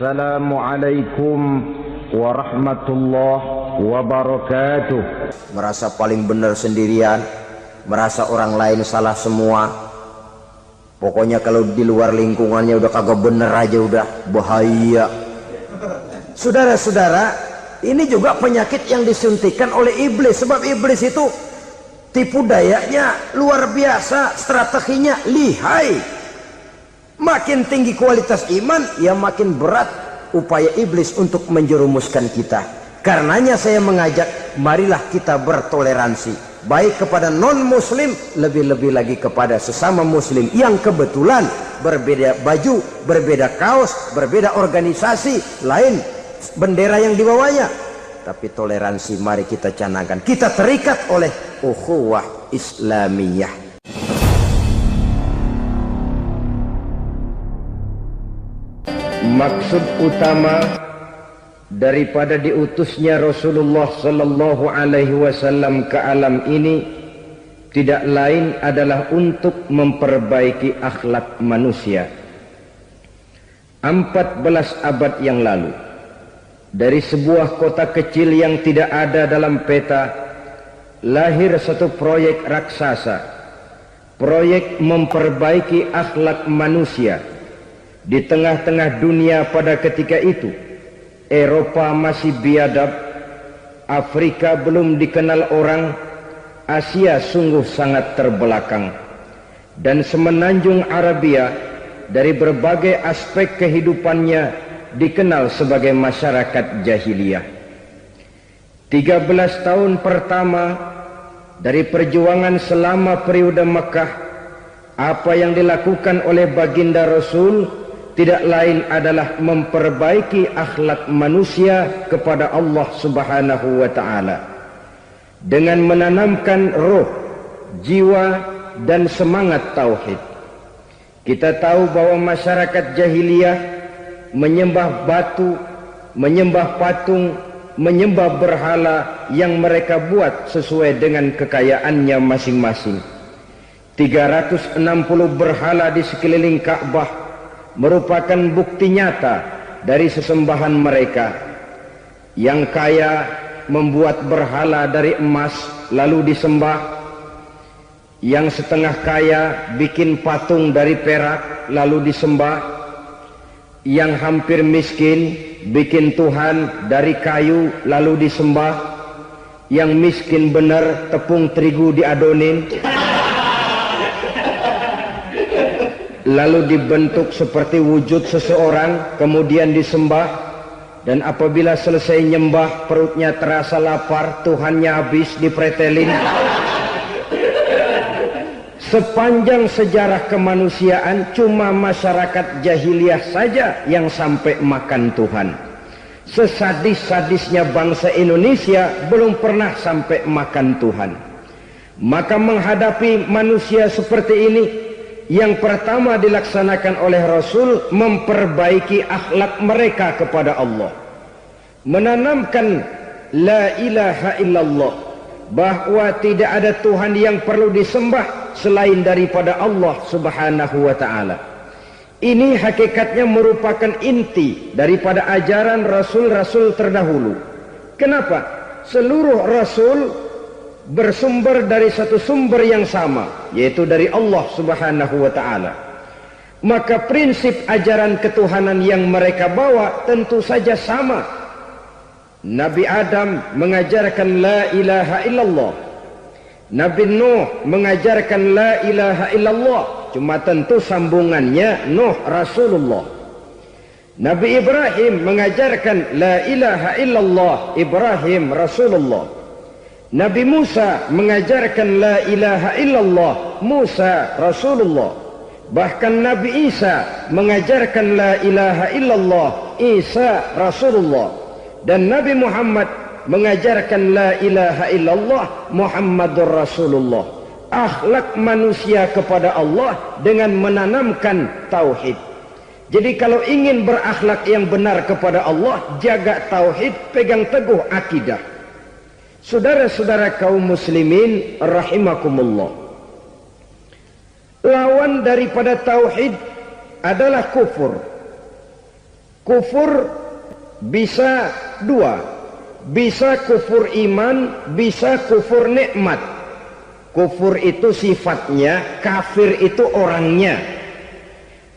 Assalamualaikum warahmatullahi wabarakatuh. Merasa paling benar sendirian, merasa orang lain salah semua. Pokoknya kalau di luar lingkungannya udah kagak bener aja udah bahaya. Saudara-saudara, ini juga penyakit yang disuntikan oleh iblis. Sebab iblis itu tipu dayanya luar biasa, strateginya lihai. Makin tinggi kualitas iman, ya makin berat upaya iblis untuk menjerumuskan kita. Karenanya saya mengajak, marilah kita bertoleransi, baik kepada non muslim, lebih-lebih lagi kepada sesama muslim yang kebetulan berbeda baju, berbeda kaos, berbeda organisasi, lain bendera yang dibawanya. Tapi toleransi mari kita canangkan. Kita terikat oleh ukhuwah Islamiyah. Maksud utama daripada diutusnya Rasulullah sallallahu alaihi wasallam ke alam ini tidak lain adalah untuk memperbaiki akhlak manusia. 14 abad yang lalu, dari sebuah kota kecil yang tidak ada dalam peta, lahir satu proyek raksasa, proyek memperbaiki akhlak manusia. Di tengah-tengah dunia pada ketika itu, Eropa masih biadab, Afrika belum dikenal orang, Asia sungguh sangat terbelakang, dan semenanjung Arabia dari berbagai aspek kehidupannya dikenal sebagai masyarakat jahiliyah. 13 tahun pertama dari perjuangan selama periode Mekah, apa yang dilakukan oleh baginda Rasul tidak lain adalah memperbaiki akhlak manusia kepada Allah Subhanahu wa ta'ala dengan menanamkan roh, jiwa dan semangat tauhid. Kita tahu bahwa masyarakat jahiliyah menyembah batu, menyembah patung, menyembah berhala yang mereka buat sesuai dengan kekayaannya masing-masing. 360 berhala di sekeliling Ka'bah merupakan bukti nyata dari sesembahan mereka. Yang kaya membuat berhala dari emas lalu disembah, yang setengah kaya bikin patung dari perak lalu disembah, yang hampir miskin bikin Tuhan dari kayu lalu disembah, yang miskin benar tepung terigu diadonin lalu dibentuk seperti wujud seseorang kemudian disembah, dan apabila selesai nyembah perutnya terasa lapar, Tuhannya habis dipretelin. Sepanjang sejarah kemanusiaan cuma masyarakat jahiliyah saja yang sampai makan Tuhan. Sesadis-sadisnya bangsa Indonesia belum pernah sampai makan Tuhan. Maka menghadapi manusia seperti ini, yang pertama dilaksanakan oleh Rasul memperbaiki akhlak mereka kepada Allah, menanamkan la ilaha illallah, bahwa tidak ada Tuhan yang perlu disembah selain daripada Allah Subhanahu wa ta'ala. Ini hakikatnya merupakan inti daripada ajaran Rasul-Rasul terdahulu. Kenapa? Seluruh Rasul bersumber dari satu sumber yang sama, yaitu dari Allah Subhanahu wa ta'ala. Maka prinsip ajaran ketuhanan yang mereka bawa tentu saja sama. Nabi Adam mengajarkan la ilaha illallah, Nabi Nuh mengajarkan la ilaha illallah, cuma tentu sambungannya Nuh Rasulullah. Nabi Ibrahim mengajarkan la ilaha illallah, Ibrahim Rasulullah. Nabi Musa mengajarkan la ilaha illallah, Musa Rasulullah. Bahkan Nabi Isa mengajarkan la ilaha illallah, Isa Rasulullah. Dan Nabi Muhammad mengajarkan la ilaha illallah, Muhammadur Rasulullah. Akhlak manusia kepada Allah dengan menanamkan tauhid. Jadi kalau ingin berakhlak yang benar kepada Allah, jaga tauhid, pegang teguh akidah. Saudara-saudara kaum muslimin rahimakumullah, lawan daripada tauhid adalah kufur. Kufur bisa dua, bisa kufur iman, bisa kufur nikmat. Kufur itu sifatnya, kafir itu orangnya.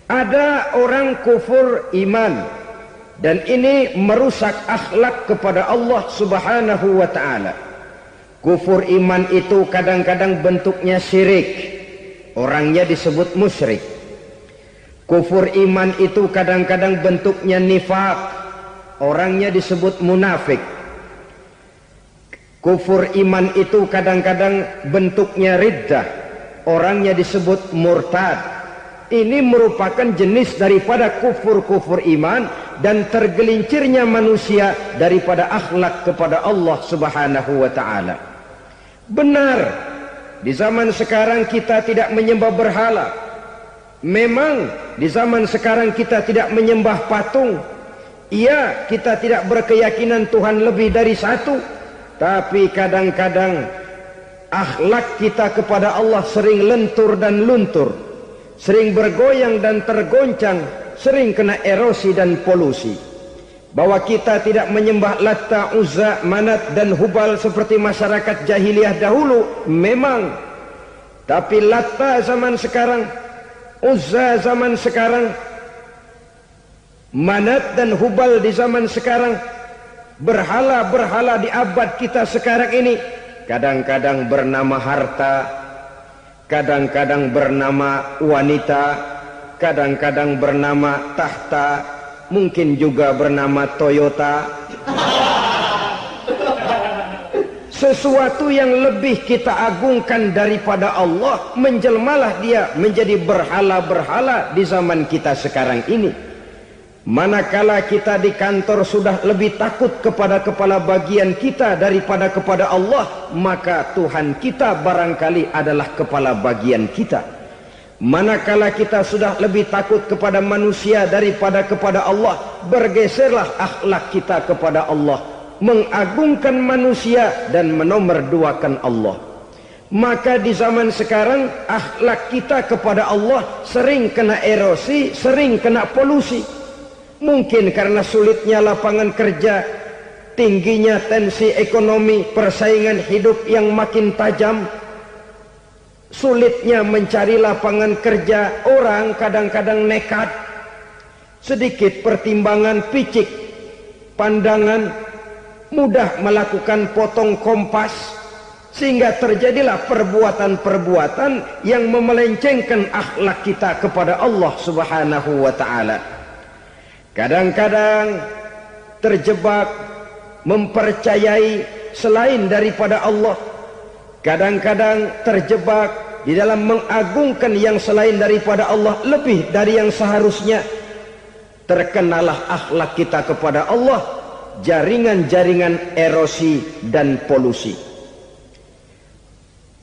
Ada orang kufur iman, dan ini merusak akhlak kepada Allah Subhanahu wa ta'ala. Kufur iman itu kadang-kadang bentuknya syirik, orangnya disebut musyrik. Kufur iman itu kadang-kadang bentuknya nifaq, orangnya disebut munafik. Kufur iman itu kadang-kadang bentuknya riddah, orangnya disebut murtad. Ini merupakan jenis daripada kufur-kufur iman dan tergelincirnya manusia daripada akhlak kepada Allah Subhanahu wa ta'ala. Benar, di zaman sekarang kita tidak menyembah berhala. Memang di zaman sekarang kita tidak menyembah patung. Iya, kita tidak berkeyakinan Tuhan lebih dari satu. Tapi kadang-kadang akhlak kita kepada Allah sering lentur dan luntur, sering bergoyang dan tergoncang, sering kena erosi dan polusi. Bahwa kita tidak menyembah Latta, Uzza, Manat dan Hubal seperti masyarakat jahiliyah dahulu, memang. Tapi Latta zaman sekarang, Uzza zaman sekarang, Manat dan Hubal di zaman sekarang, berhala-berhala di abad kita sekarang ini, kadang-kadang bernama harta, kadang-kadang bernama wanita, kadang-kadang bernama tahta, mungkin juga bernama Toyota. Sesuatu yang lebih kita agungkan daripada Allah, menjelmalah dia menjadi berhala-berhala di zaman kita sekarang ini. Manakala kita di kantor sudah lebih takut kepada kepala bagian kita daripada kepada Allah, maka Tuhan kita barangkali adalah kepala bagian kita. Manakala kita sudah lebih takut kepada manusia daripada kepada Allah, bergeserlah akhlak kita kepada Allah, mengagungkan manusia dan menomorduakan Allah. Maka di zaman sekarang akhlak kita kepada Allah sering kena erosi, sering kena polusi. Mungkin karena sulitnya lapangan kerja, tingginya tensi ekonomi, persaingan hidup yang makin tajam, sulitnya mencari lapangan kerja, orang kadang-kadang nekat, sedikit pertimbangan picik, pandangan, mudah melakukan potong kompas, sehingga terjadilah perbuatan-perbuatan yang memelencengkan akhlak kita kepada Allah Subhanahu wa ta'ala. Kadang-kadang terjebak mempercayai selain daripada Allah. Kadang-kadang terjebak di dalam mengagungkan yang selain daripada Allah lebih dari yang seharusnya. Terkenalah akhlak kita kepada Allah jaringan-jaringan erosi dan polusi.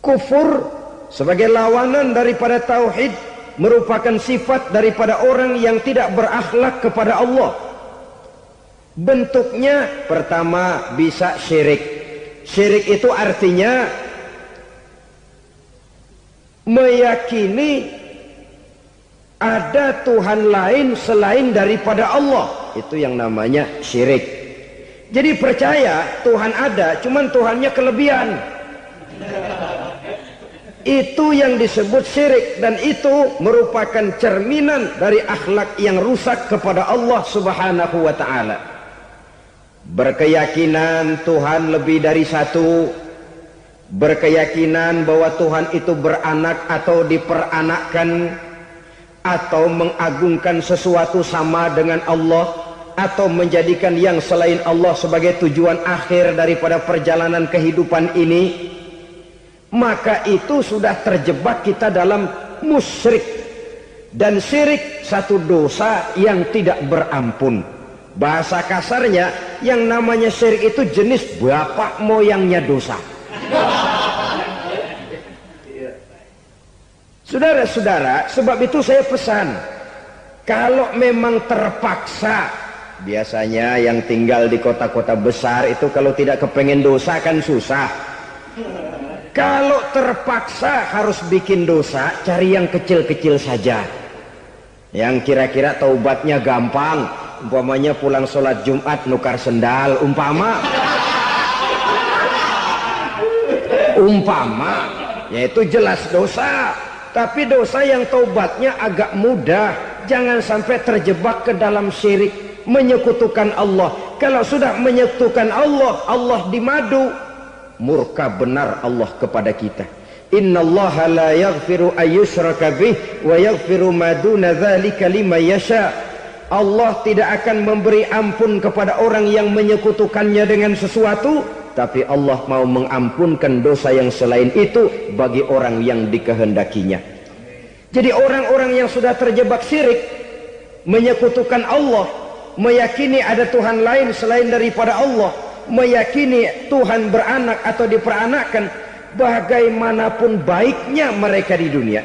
Kufur sebagai lawanan daripada tauhid merupakan sifat daripada orang yang tidak berakhlak kepada Allah. Bentuknya pertama bisa syirik. Syirik itu artinya meyakini ada Tuhan lain selain daripada Allah. Itu yang namanya syirik. Jadi percaya Tuhan ada, cuman Tuhannya kelebihan. Itu yang disebut syirik, dan itu merupakan cerminan dari akhlak yang rusak kepada Allah Subhanahu wa ta'ala. Berkeyakinan Tuhan lebih dari satu, berkeyakinan bahwa Tuhan itu beranak atau diperanakkan, atau mengagungkan sesuatu sama dengan Allah, atau menjadikan yang selain Allah sebagai tujuan akhir daripada perjalanan kehidupan ini, maka itu sudah terjebak kita dalam musyrik. Dan syirik satu dosa yang tidak berampun. Bahasa kasarnya, yang namanya syirik itu jenis bapak moyangnya dosa. Saudara-saudara, sebab itu saya pesan, kalau memang terpaksa, biasanya yang tinggal di kota-kota besar itu kalau tidak kepengen dosa kan susah. Kalau terpaksa harus bikin dosa, cari yang kecil-kecil saja, yang kira-kira taubatnya gampang, umpamanya pulang sholat Jumat nukar sendal, umpama yaitu jelas dosa, tapi dosa yang taubatnya agak mudah. Jangan sampai terjebak ke dalam syirik, menyekutukan Allah. Kalau sudah menyekutukan Allah, Allah dimadu, murka benar Allah kepada kita. Innallaha la yaghfiru ayyushraka bih wa yaghfiru ma duna dzalika liman yasha. Allah tidak akan memberi ampun kepada orang yang menyekutukannya dengan sesuatu, tapi Allah mau mengampunkan dosa yang selain itu bagi orang yang dikehendakinya. Jadi orang-orang yang sudah terjebak syirik, menyekutukan Allah, meyakini ada Tuhan lain selain daripada Allah, meyakini Tuhan beranak atau diperanakkan, bagaimanapun baiknya mereka di dunia,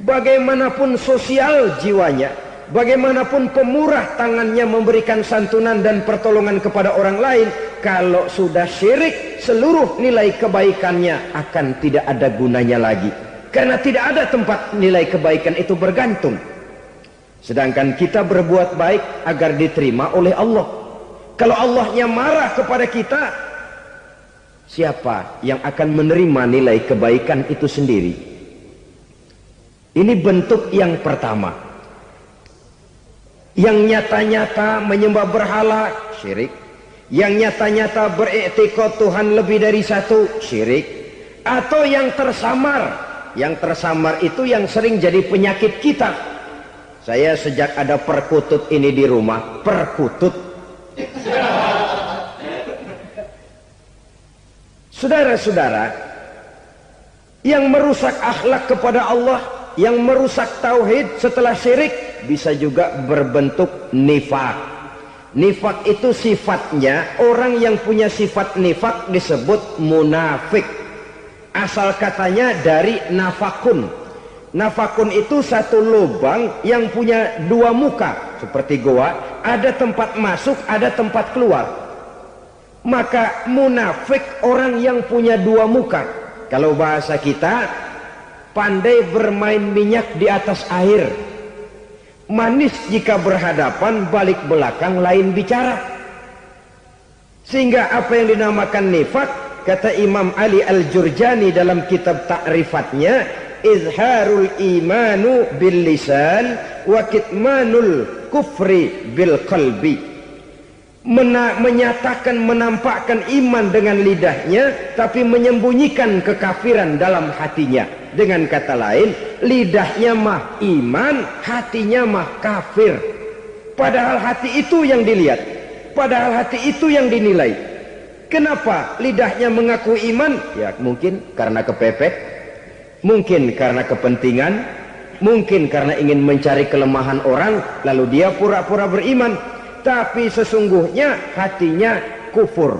bagaimanapun sosial jiwanya, bagaimanapun pemurah tangannya memberikan santunan dan pertolongan kepada orang lain, kalau sudah syirik, seluruh nilai kebaikannya akan tidak ada gunanya lagi, karena tidak ada tempat nilai kebaikan itu bergantung. Sedangkan kita berbuat baik agar diterima oleh Allah. Kalau Allahnya marah kepada kita, siapa yang akan menerima nilai kebaikan itu sendiri? Ini bentuk yang pertama. Yang nyata-nyata menyembah berhala, syirik. Yang nyata-nyata beriktikad Tuhan lebih dari satu, syirik. Atau yang tersamar. Yang tersamar itu yang sering jadi penyakit kita. Saya sejak ada perkutut ini di rumah, perkutut. Saudara-saudara, yang merusak akhlak kepada Allah, yang merusak tauhid setelah syirik, bisa juga berbentuk nifak. Nifak itu sifatnya, orang yang punya sifat nifak disebut munafik. Asal katanya dari nafakun. Nafakun itu satu lubang yang punya dua muka, seperti goa, ada tempat masuk, ada tempat keluar. Maka munafik orang yang punya dua muka. Kalau bahasa kita, pandai bermain minyak di atas air, manis jika berhadapan, balik belakang lain bicara. Sehingga apa yang dinamakan nifak, kata Imam Ali Al-Jurjani dalam kitab ta'rifatnya, izharul imanu bil lisan wa kitmanul kufri bil qalbi. Menyatakan, menampakkan iman dengan lidahnya, tapi menyembunyikan kekafiran dalam hatinya. Dengan kata lain, lidahnya mah iman, hatinya mah kafir. Padahal hati itu yang dilihat, padahal hati itu yang dinilai. Kenapa lidahnya mengaku iman? Ya mungkin karena kepepet, mungkin karena kepentingan, mungkin karena ingin mencari kelemahan orang, lalu dia pura-pura beriman. Tapi sesungguhnya hatinya kufur.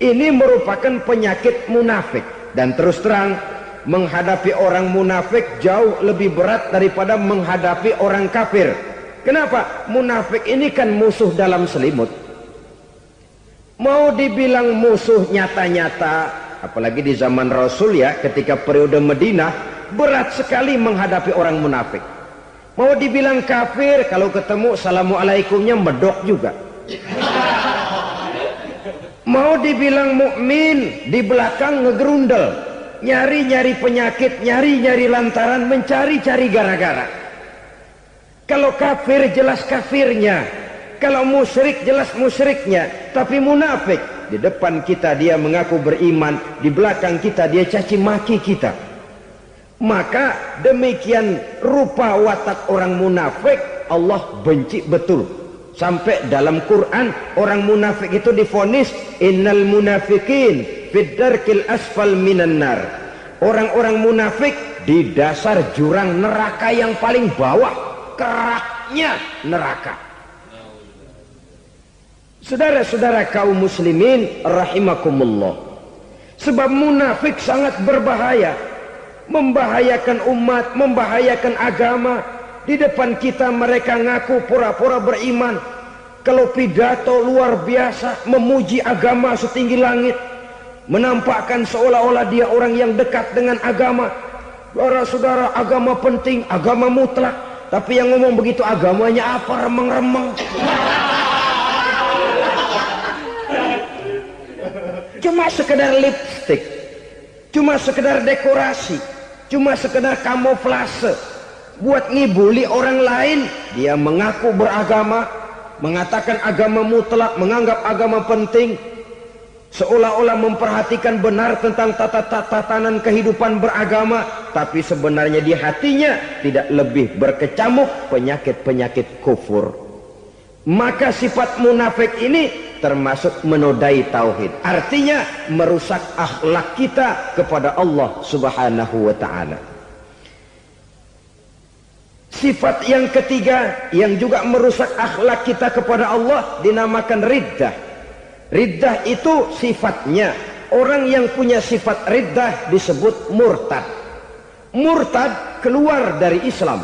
Ini merupakan penyakit munafik. Dan terus terang, menghadapi orang munafik jauh lebih berat daripada menghadapi orang kafir. Kenapa? Munafik ini kan musuh dalam selimut. Mau dibilang musuh nyata-nyata, apalagi di zaman Rasul ya, ketika periode Madinah, berat sekali menghadapi orang munafik. Mau dibilang kafir, kalau ketemu assalamualaikumnya medok juga. Mau dibilang mukmin, di belakang ngegerundel, nyari-nyari penyakit, nyari-nyari lantaran, mencari-cari gara-gara. Kalau kafir jelas kafirnya, kalau musyrik jelas musyriknya. Tapi munafik, di depan kita dia mengaku beriman, di belakang kita dia caci maki kita. Maka demikian rupa watak orang munafik, Allah benci betul. Sampai dalam Quran orang munafik itu divonis innal munafikin fid darkil asfal minan nar. Orang-orang munafik di dasar jurang neraka yang paling bawah, keraknya neraka. Saudara-saudara kaum muslimin rahimakumullah, sebab munafik sangat berbahaya, membahayakan umat, membahayakan agama. Di depan kita mereka ngaku pura-pura beriman, kalau pidato luar biasa, memuji agama setinggi langit, menampakkan seolah-olah dia orang yang dekat dengan agama. Saudara-saudara, agama penting, agama mutlak. Tapi yang ngomong begitu agamanya apa, remeng-remeng. Cuma sekedar lipstick, cuma sekedar dekorasi, cuma sekedar kamuflase buat ngibuli orang lain. Dia mengaku beragama, mengatakan agama mutlak, menganggap agama penting, seolah-olah memperhatikan benar tentang tatanan kehidupan beragama, tapi sebenarnya di hatinya tidak lebih berkecamuk penyakit-penyakit kufur. Maka sifat munafik ini termasuk menodai tauhid, artinya merusak akhlak kita kepada Allah Subhanahu wa ta'ala. Sifat yang ketiga yang juga merusak akhlak kita kepada Allah dinamakan riddah. Riddah itu sifatnya, orang yang punya sifat riddah disebut murtad. Murtad keluar dari Islam.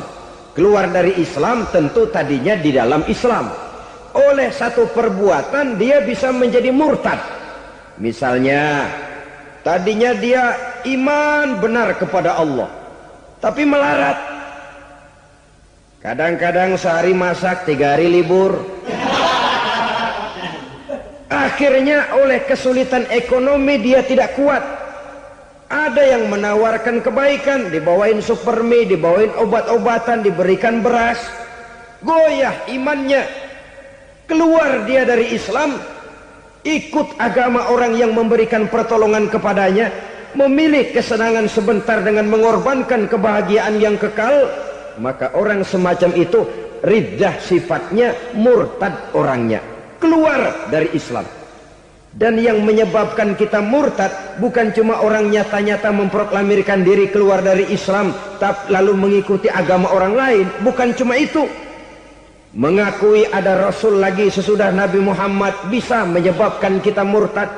Keluar dari Islam tentu tadinya di dalam Islam. Oleh satu perbuatan dia bisa menjadi murtad. Misalnya tadinya dia iman benar kepada Allah, tapi melarat. Kadang-kadang sehari masak, 3 hari libur. Akhirnya oleh kesulitan ekonomi dia tidak kuat. Ada yang menawarkan kebaikan, dibawain supermi, dibawain obat-obatan, diberikan beras. Goyah imannya. Keluar dia dari Islam, ikut agama orang yang memberikan pertolongan kepadanya, memilih kesenangan sebentar dengan mengorbankan kebahagiaan yang kekal. Maka orang semacam itu riddah sifatnya, murtad orangnya, keluar dari Islam. Dan yang menyebabkan kita murtad bukan cuma orang nyata-nyata memproklamirkan diri keluar dari Islam tapi lalu mengikuti agama orang lain. Bukan cuma itu. Mengakui ada Rasul lagi sesudah Nabi Muhammad bisa menyebabkan kita murtad.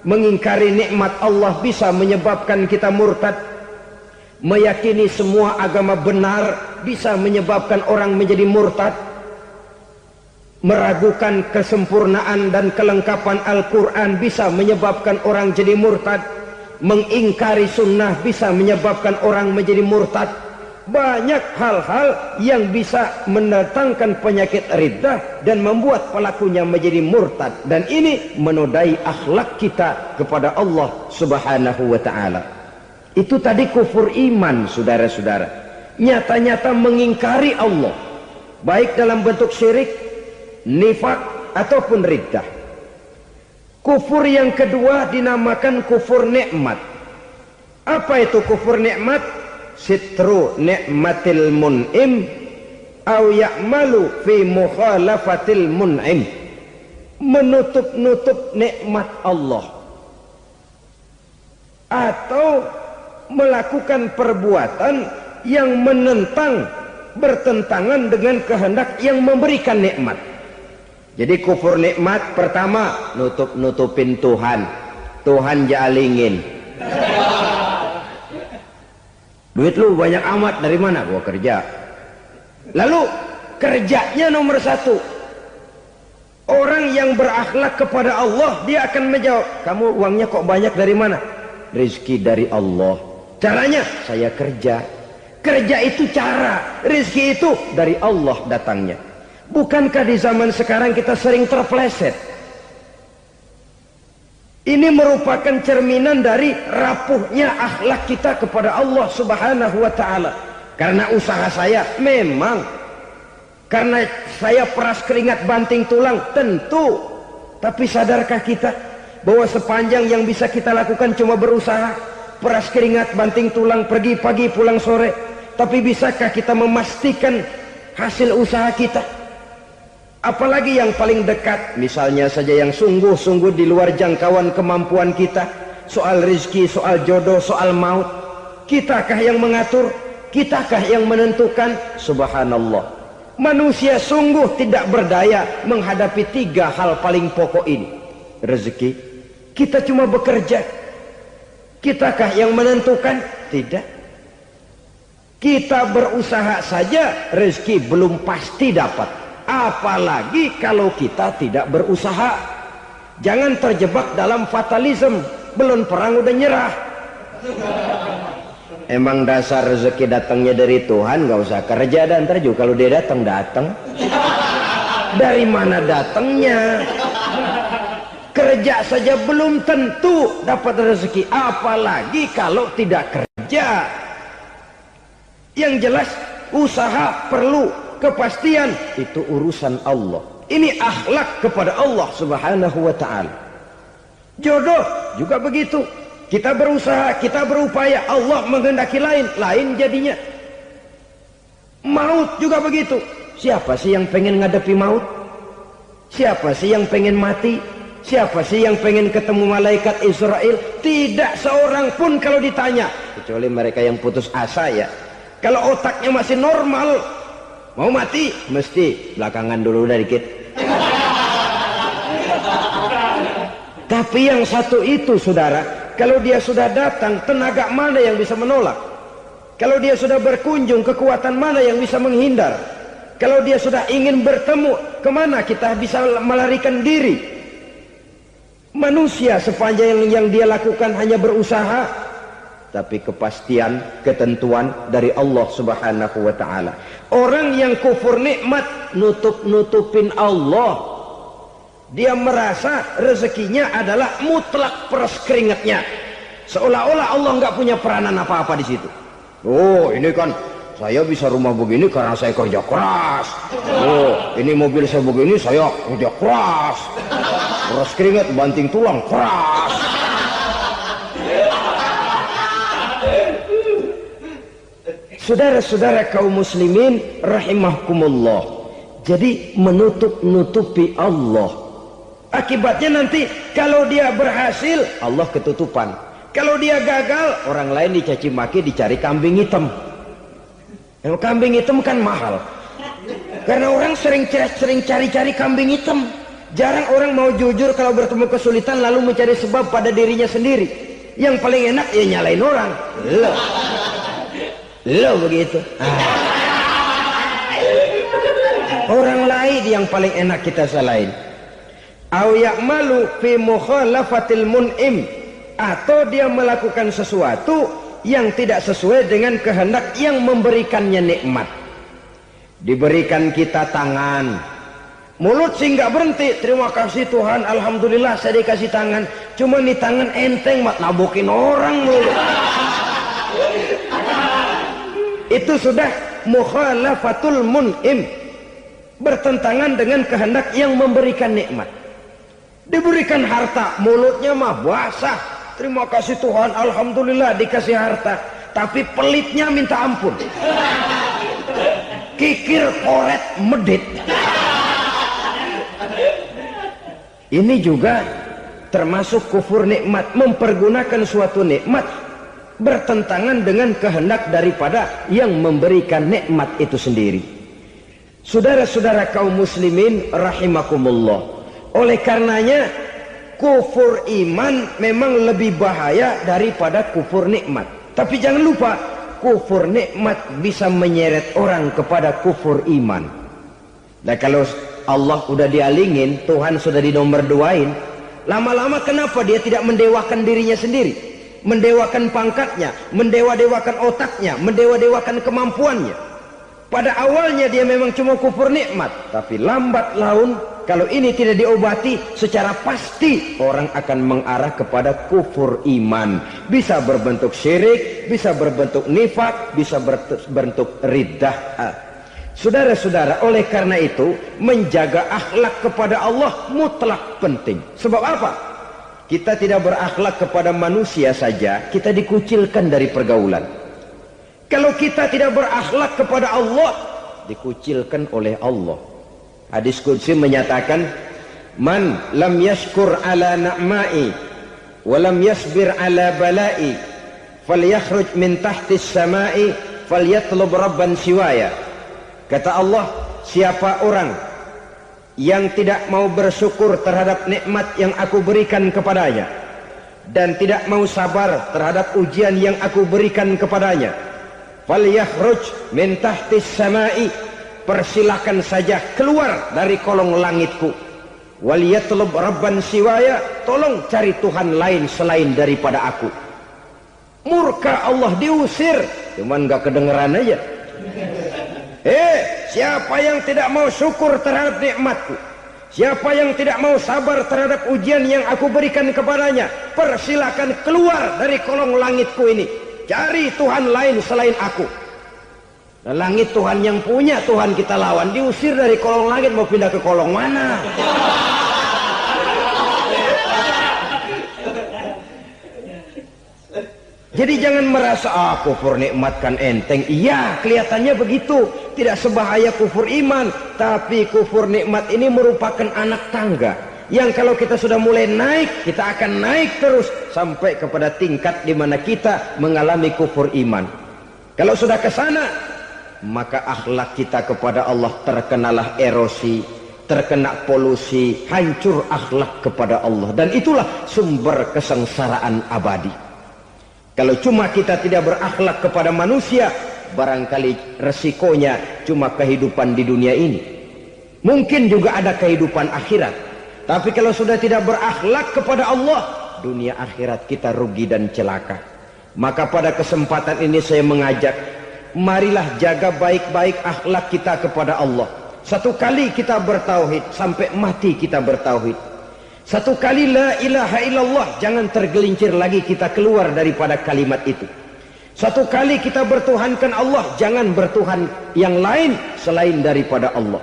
Mengingkari nikmat Allah bisa menyebabkan kita murtad. Meyakini semua agama benar bisa menyebabkan orang menjadi murtad. Meragukan kesempurnaan dan kelengkapan Al-Quran bisa menyebabkan orang jadi murtad. Mengingkari sunnah bisa menyebabkan orang menjadi murtad. Banyak hal-hal yang bisa mendatangkan penyakit riddah dan membuat pelakunya menjadi murtad. Dan ini menodai akhlak kita kepada Allah Subhanahu wa ta'ala. Itu tadi kufur iman, saudara-saudara. Nyata-nyata mengingkari Allah, baik dalam bentuk syirik, nifak, ataupun riddah. Kufur yang kedua dinamakan kufur nikmat. Apa itu kufur nikmat? Sitru ni'matil mun'im au ya'malu fi mukhalafatil mun'im. Menutup-nutup nikmat Allah atau melakukan perbuatan yang menentang, bertentangan dengan kehendak yang memberikan nikmat. Jadi kufur nikmat pertama, nutup-nutupin Tuhan. Tuhan jalingin. Duit lu banyak amat, dari mana? Gua kerja. Lalu kerjanya nomor 1. Orang yang berakhlak kepada Allah, dia akan menjawab, kamu uangnya kok banyak, dari mana? Rezeki dari Allah. Caranya, saya kerja. Kerja itu cara, rezeki itu dari Allah datangnya. Bukankah di zaman sekarang kita sering terpleset? Ini merupakan cerminan dari rapuhnya akhlak kita kepada Allah Subhanahu wa ta'ala. Karena usaha saya memang, karena saya peras keringat banting tulang, tentu. Tapi sadarkah kita bahwa sepanjang yang bisa kita lakukan cuma berusaha, peras keringat banting tulang, pergi pagi pulang sore. Tapi bisakah kita memastikan hasil usaha kita? Apalagi yang paling dekat, misalnya saja yang sungguh-sungguh di luar jangkauan kemampuan kita, soal rezeki, soal jodoh, soal maut. Kitakah yang mengatur? Kitakah yang menentukan? Subhanallah. Manusia sungguh tidak berdaya menghadapi 3 hal paling pokok ini. Rezeki, kita cuma bekerja. Kitakah yang menentukan? Tidak. Kita berusaha saja, rezeki belum pasti dapat. Apalagi kalau kita tidak berusaha. Jangan terjebak dalam fatalisme. Belum perang udah nyerah. Emang dasar rezeki datangnya dari Tuhan, nggak usah kerja dan ntar juga kalau dia datang. Dari mana datangnya? Kerja saja belum tentu dapat rezeki, apalagi kalau tidak kerja. Yang jelas usaha perlu kepastian, itu urusan Allah. Ini akhlak kepada Allah Subhanahu wa ta'ala. Jodoh juga begitu. Kita berusaha, kita berupaya, Allah menghendaki lain jadinya. Maut juga begitu. Siapa sih yang pengen ngadepi maut? Siapa sih yang pengen mati? Siapa sih yang pengen ketemu malaikat Israel? Tidak seorang pun kalau ditanya, kecuali mereka yang putus asa ya. Kalau otaknya masih normal, mau mati mesti belakangan dulu dari dikit. Tapi yang satu itu saudara, kalau dia sudah datang, tenaga mana yang bisa menolak? Kalau dia sudah berkunjung, kekuatan mana yang bisa menghindar? Kalau dia sudah ingin bertemu, kemana kita bisa melarikan diri? Manusia sepanjang yang dia lakukan hanya berusaha, tapi kepastian, ketentuan dari Allah Subhanahu wa ta'ala. Orang yang kufur nikmat, nutupin Allah. Dia merasa rezekinya adalah mutlak peras keringatnya, seolah-olah Allah nggak punya peranan apa-apa di situ. Oh, ini kan saya bisa rumah begini karena saya kerja keras. Oh, ini mobil saya begini saya kerja keras. Peras keringat banting tulang keras. Saudara-saudara kaum muslimin rahimahkumullah. Jadi menutupi Allah. Akibatnya nanti kalau dia berhasil, Allah ketutupan. Kalau dia gagal, orang lain dicaci maki, dicari kambing hitam. Yang kambing hitam kan mahal. Karena orang sering cari-cari kambing hitam. Jarang orang mau jujur kalau bertemu kesulitan lalu mencari sebab pada dirinya sendiri. Yang paling enak ya nyalain orang. Lo begitu. Orang lain yang paling enak kita salahin. Au ya'malu fi mukhalafatil mun'im, atau dia melakukan sesuatu yang tidak sesuai dengan kehendak yang memberikannya nikmat. Diberikan kita tangan, mulut sih nggak berhenti, terima kasih Tuhan, alhamdulillah saya dikasih tangan. Cuma nih tangan enteng mat nabokin orang mulu. Itu sudah mukhalafatul mun'im, bertentangan dengan kehendak yang memberikan nikmat. Diberikan harta, mulutnya mah basah, terima kasih Tuhan, alhamdulillah dikasih harta, tapi pelitnya minta ampun, kikir koret medit. Ini juga termasuk kufur nikmat, mempergunakan suatu nikmat bertentangan dengan kehendak daripada yang memberikan nikmat itu sendiri. Saudara-saudara kaum muslimin rahimakumullah, oleh karenanya kufur iman memang lebih bahaya daripada kufur nikmat. Tapi jangan lupa, kufur nikmat bisa menyeret orang kepada kufur iman. Nah kalau Allah udah dialingin, Tuhan sudah dinomor duain, lama-lama kenapa dia tidak mendewakan dirinya sendiri, mendewakan pangkatnya, mendewa-dewakan otaknya, mendewa-dewakan kemampuannya? Pada awalnya dia memang cuma kufur nikmat, tapi lambat laun kalau ini tidak diobati, secara pasti orang akan mengarah kepada kufur iman. Bisa berbentuk syirik, bisa berbentuk nifak, bisa berbentuk riddah. Saudara-saudara, oleh karena itu menjaga akhlak kepada Allah mutlak penting. Sebab apa? Kita tidak berakhlak kepada manusia saja, kita dikucilkan dari pergaulan. Kalau kita tidak berakhlak kepada Allah, dikucilkan oleh Allah. Hadis qudsi menyatakan, man lam yashkur ala na'mai wa lam yasbir ala balai falyakhruj min tahtis samai falyatlub rabban siwaya. Kata Allah, siapa orang yang tidak mau bersyukur terhadap nikmat yang aku berikan kepadanya dan tidak mau sabar terhadap ujian yang aku berikan kepadanya, falyakhruj min tahtis samai, persilahkan saja keluar dari kolong langitku, waliyatlub rabban siwaya, tolong cari Tuhan lain selain daripada aku. Murka Allah, diusir, cuman gak kedengeran aja. Siapa yang tidak mau syukur terhadap nikmatku, siapa yang tidak mau sabar terhadap ujian yang aku berikan kepadanya, persilakan keluar dari kolong langitku ini, cari Tuhan lain selain aku. Dan langit Tuhan yang punya, Tuhan kita lawan, diusir dari kolong langit, mau pindah ke kolong mana? Jadi jangan merasa kufur nikmat kan enteng. Iya, kelihatannya begitu, tidak sebahaya kufur iman. Tapi kufur nikmat ini merupakan anak tangga yang kalau kita sudah mulai naik, kita akan naik terus sampai kepada tingkat di mana kita mengalami kufur iman. Kalau sudah ke sana, maka akhlak kita kepada Allah terkenalah erosi, terkena polusi, hancur akhlak kepada Allah. Dan itulah sumber kesengsaraan abadi. Kalau cuma kita tidak berakhlak kepada manusia, barangkali resikonya cuma kehidupan di dunia ini. Mungkin juga ada kehidupan akhirat. Tapi kalau sudah tidak berakhlak kepada Allah, dunia akhirat kita rugi dan celaka. Maka pada kesempatan ini saya mengajak, marilah jaga baik-baik akhlak kita kepada Allah. Satu kali kita bertauhid, sampai mati kita bertauhid. Satu kali la ilaha illallah, jangan tergelincir lagi kita keluar daripada kalimat itu. Satu kali kita bertuhankan Allah, jangan bertuhan yang lain selain daripada Allah.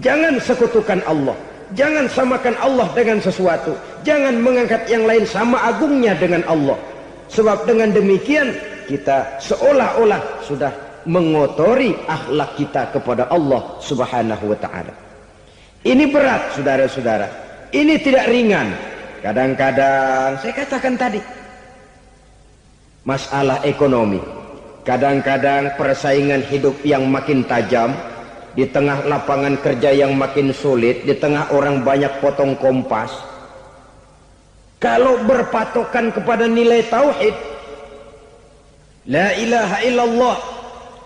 Jangan sekutukan Allah, jangan samakan Allah dengan sesuatu, jangan mengangkat yang lain sama agungnya dengan Allah. Sebab dengan demikian kita seolah-olah sudah mengotori akhlak kita kepada Allah Subhanahu wa ta'ala. Ini berat, saudara-saudara. Ini tidak ringan. Kadang-kadang saya katakan tadi, masalah ekonomi, kadang-kadang persaingan hidup yang makin tajam, di tengah lapangan kerja yang makin sulit, di tengah orang banyak potong kompas. Kalau berpatokan kepada nilai tauhid, la ilaha illallah,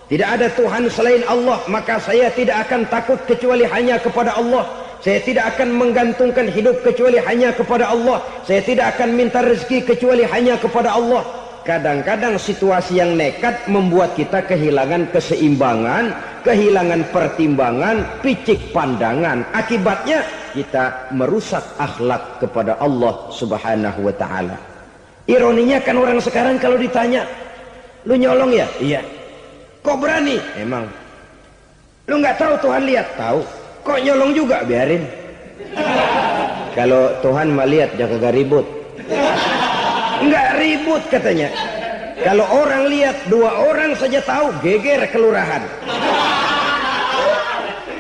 tidak ada Tuhan selain Allah, maka saya tidak akan takut kecuali hanya kepada Allah. Saya tidak akan menggantungkan hidup kecuali hanya kepada Allah. Saya tidak akan minta rezeki kecuali hanya kepada Allah. Kadang-kadang situasi yang nekat membuat kita kehilangan keseimbangan, kehilangan pertimbangan, picik pandangan. Akibatnya kita merusak akhlak kepada Allah Subhanahu wa ta'ala. Ironinya kan orang sekarang kalau ditanya, lu nyolong ya? Iya. Kok berani? Emang. Lu nggak tahu Tuhan lihat? Tahu. Kok nyolong juga? Biarin. Kalau Tuhan mah lihat, jangan ribut. Enggak ribut katanya. Kalau orang lihat, 2 orang saja tahu, geger kelurahan.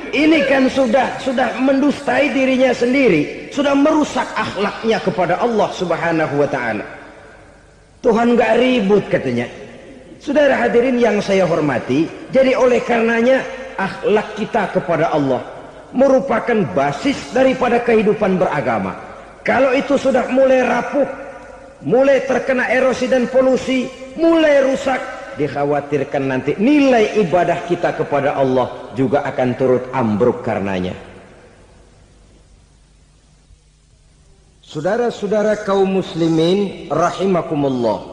Ini kan sudah mendustai dirinya sendiri, sudah merusak akhlaknya kepada Allah Subhanahu wa ta'ala. Tuhan enggak ribut katanya. Saudara hadirin yang saya hormati, jadi oleh karenanya akhlak kita kepada Allah merupakan basis daripada kehidupan beragama. Kalau itu sudah mulai rapuh, mulai terkena erosi dan polusi, mulai rusak, dikhawatirkan nanti nilai ibadah kita kepada Allah juga akan turut ambruk karenanya. Saudara-saudara kaum muslimin rahimakumullah,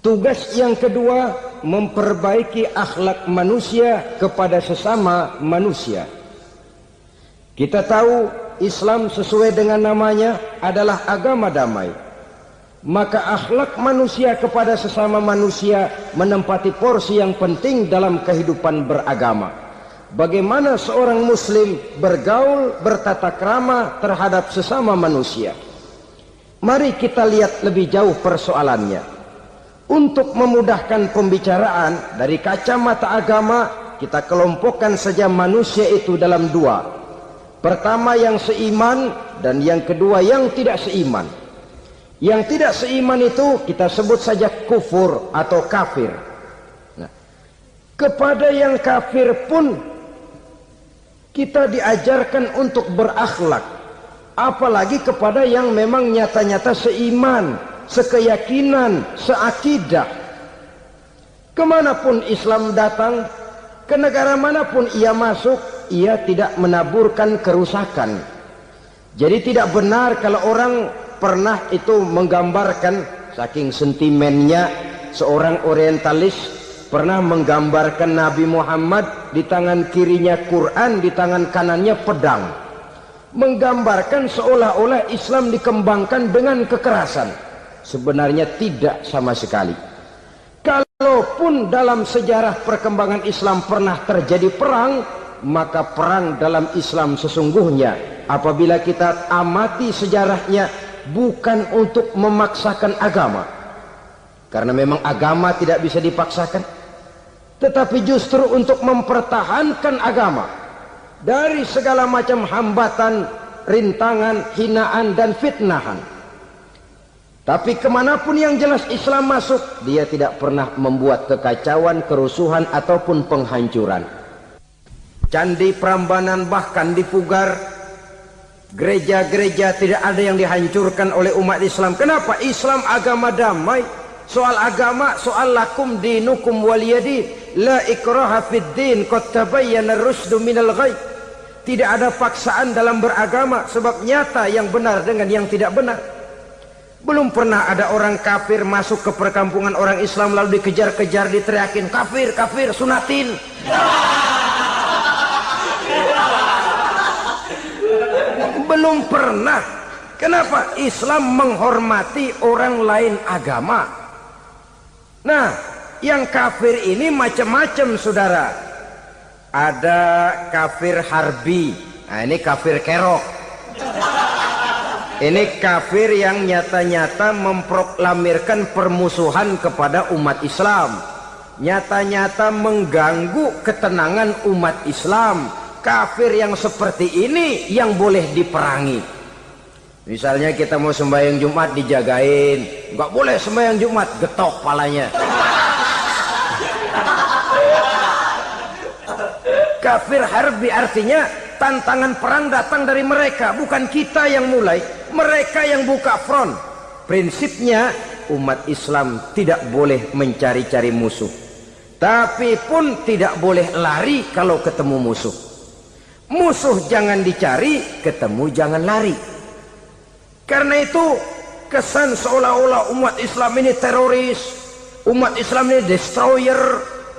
tugas yang kedua memperbaiki akhlak manusia kepada sesama manusia. Kita tahu Islam sesuai dengan namanya adalah agama damai. Maka akhlak manusia kepada sesama manusia menempati porsi yang penting dalam kehidupan beragama. Bagaimana seorang muslim bergaul, bertata krama terhadap sesama manusia. Mari kita lihat lebih jauh persoalannya. Untuk memudahkan pembicaraan dari kacamata agama, kita kelompokkan saja manusia itu dalam 2. Pertama yang seiman dan yang kedua yang tidak seiman. Yang tidak seiman itu kita sebut saja kufur atau kafir. Nah, kepada yang kafir pun kita diajarkan untuk berakhlak. Apalagi kepada yang memang nyata-nyata seiman, sekeyakinan, seakidah. Kemanapun Islam datang, ke negara manapun ia masuk, ia tidak menaburkan kerusakan. Jadi tidak benar kalau orang pernah itu menggambarkan saking sentimennya seorang orientalis pernah menggambarkan Nabi Muhammad di tangan kirinya Quran, di tangan kanannya pedang, menggambarkan seolah-olah Islam dikembangkan dengan kekerasan. Sebenarnya tidak sama sekali. Kalaupun dalam sejarah perkembangan Islam pernah terjadi perang, maka perang dalam Islam sesungguhnya apabila kita amati sejarahnya bukan untuk memaksakan agama, karena memang agama tidak bisa dipaksakan, tetapi justru untuk mempertahankan agama dari segala macam hambatan, rintangan, hinaan dan fitnahan. Tapi kemanapun yang jelas Islam masuk, dia tidak pernah membuat kekacauan, kerusuhan ataupun penghancuran. Candi Prambanan bahkan dipugar, gereja-gereja tidak ada yang dihancurkan oleh umat Islam. Kenapa? Islam agama damai. Soal agama, soal lakum dinukum waliyadin, la ikraha fid din, qad tabayyana ar-rusydu minal ghayy. Tidak ada paksaan dalam beragama, sebab nyata yang benar dengan yang tidak benar. Belum pernah ada orang kafir masuk ke perkampungan orang Islam lalu dikejar-kejar, diteriakin kafir, kafir, sunatin. Belum pernah. Kenapa? Islam menghormati orang lain agama. Nah, yang kafir ini macam-macam, saudara. Ada kafir harbi. Nah, ini kafir kerok. Ini kafir yang nyata-nyata memproklamirkan permusuhan kepada umat Islam, nyata-nyata mengganggu ketenangan umat Islam. Kafir yang seperti ini yang boleh diperangi. Misalnya kita mau sembahyang Jumat dijagain, nggak boleh sembahyang Jumat, getok palanya. Kafir harbi artinya tantangan perang datang dari mereka, bukan kita yang mulai, mereka yang buka front. Prinsipnya umat Islam tidak boleh mencari-cari musuh, tapi pun tidak boleh lari kalau ketemu musuh. Musuh jangan dicari, ketemu jangan lari. Karena itu kesan seolah-olah umat Islam ini teroris, umat Islam ini destroyer,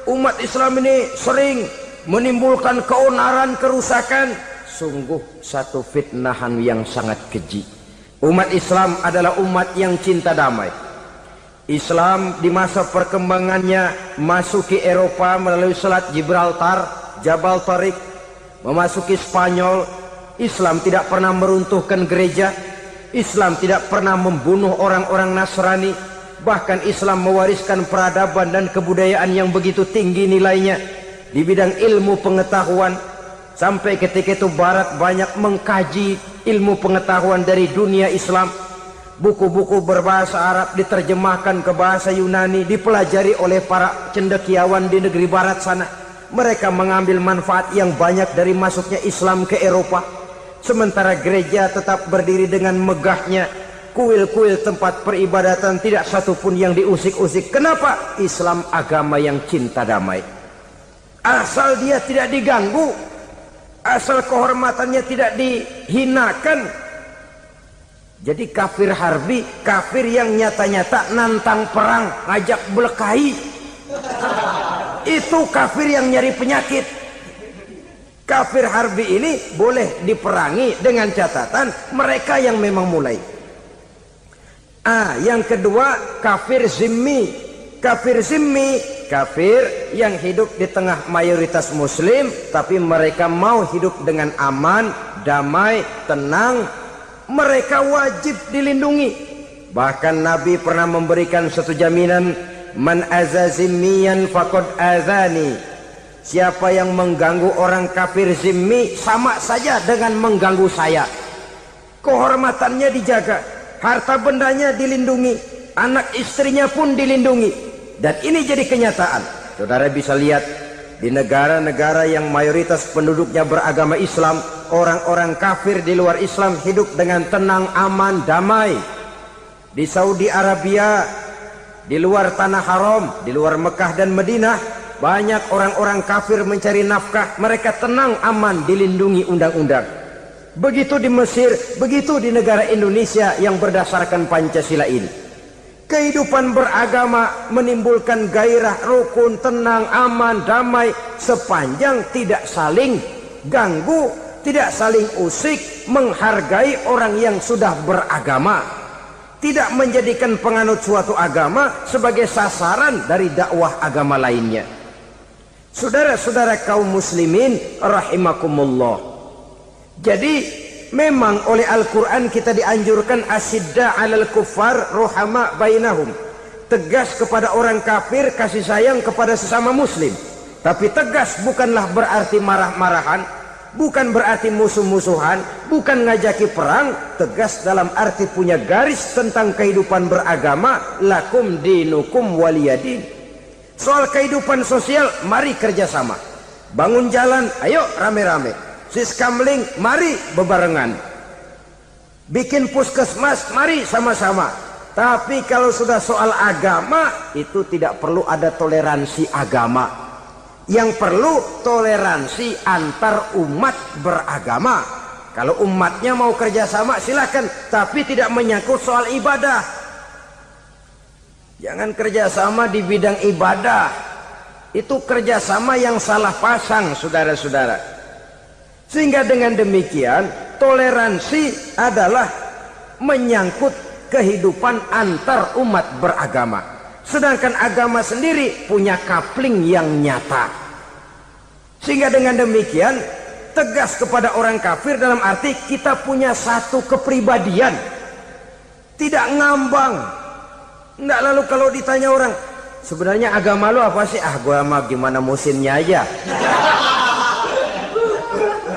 umat Islam ini sering menimbulkan keonaran, kerusakan, sungguh satu fitnahan yang sangat keji. Umat Islam adalah umat yang cinta damai. Islam di masa perkembangannya masuki Eropa melalui Selat Gibraltar, Jabal Tariq, memasuki Spanyol. Islam tidak pernah meruntuhkan gereja, Islam tidak pernah membunuh orang-orang Nasrani. Bahkan Islam mewariskan peradaban dan kebudayaan yang begitu tinggi nilainya di bidang ilmu pengetahuan, sampai ketika itu Barat banyak mengkaji ilmu pengetahuan dari dunia Islam. Buku-buku berbahasa Arab diterjemahkan ke bahasa Yunani, dipelajari oleh para cendekiawan di negeri Barat sana. Mereka mengambil manfaat yang banyak dari masuknya Islam ke Eropa. Sementara gereja tetap berdiri dengan megahnya, kuil-kuil tempat peribadatan tidak satupun yang diusik-usik. Kenapa? Islam agama yang cinta damai. Asal dia tidak diganggu, asal kehormatannya tidak dihinakan. Jadi kafir harbi, kafir yang nyata-nyata nantang perang, ngajak berkelahi, itu kafir yang nyari penyakit. Kafir harbi ini boleh diperangi dengan catatan mereka yang memang mulai. Yang kedua kafir zimmi. Kafir zimmi, kafir yang hidup di tengah mayoritas muslim, tapi mereka mau hidup dengan aman, damai, tenang. Mereka wajib dilindungi. Bahkan Nabi pernah memberikan satu jaminan, man aza zimmiyan faqad azani. Siapa yang mengganggu orang kafir zimmi sama saja dengan mengganggu saya. Kehormatannya dijaga, harta bendanya dilindungi, anak istrinya pun dilindungi. Dan ini jadi kenyataan. Saudara bisa lihat di negara-negara yang mayoritas penduduknya beragama Islam, orang-orang kafir di luar Islam hidup dengan tenang, aman, damai. Di Saudi Arabia, di luar tanah haram, di luar Mekah dan Madinah, banyak orang-orang kafir mencari nafkah. Mereka tenang, aman, dilindungi undang-undang. Begitu di Mesir, begitu di negara Indonesia yang berdasarkan Pancasila ini. Kehidupan beragama menimbulkan gairah, rukun, tenang, aman, damai, sepanjang tidak saling ganggu, tidak saling usik, menghargai orang yang sudah beragama, tidak menjadikan penganut suatu agama sebagai sasaran dari dakwah agama lainnya. Saudara-saudara kaum muslimin rahimakumullah. Jadi memang oleh Al-Quran kita dianjurkan asyidda 'alal kuffar ruhama bainahum. Tegas kepada orang kafir, kasih sayang kepada sesama muslim. Tapi tegas bukanlah berarti marah-marahan, bukan berarti musuh-musuhan, bukan ngajaki perang. Tegas dalam arti punya garis tentang kehidupan beragama, lakum dinukum waliyadin. Soal kehidupan sosial, mari kerjasama. Bangun jalan, ayo rame-rame. Siskamling, mari bebarengan. Bikin puskesmas, mari sama-sama. Tapi kalau sudah soal agama, itu tidak perlu ada toleransi agama. Yang perlu toleransi antar umat beragama. Kalau umatnya mau kerjasama silakan, tapi tidak menyangkut soal ibadah. Jangan kerjasama di bidang ibadah. Itu kerjasama yang salah pasang, saudara-saudara. Sehingga dengan demikian toleransi adalah menyangkut kehidupan antar umat beragama. Sedangkan agama sendiri punya kapling yang nyata. Sehingga dengan demikian tegas kepada orang kafir dalam arti kita punya satu kepribadian. Tidak ngambang. Nggak lalu kalau ditanya orang, sebenarnya agama lu apa sih? Ah, gua mah gimana musimnya aja.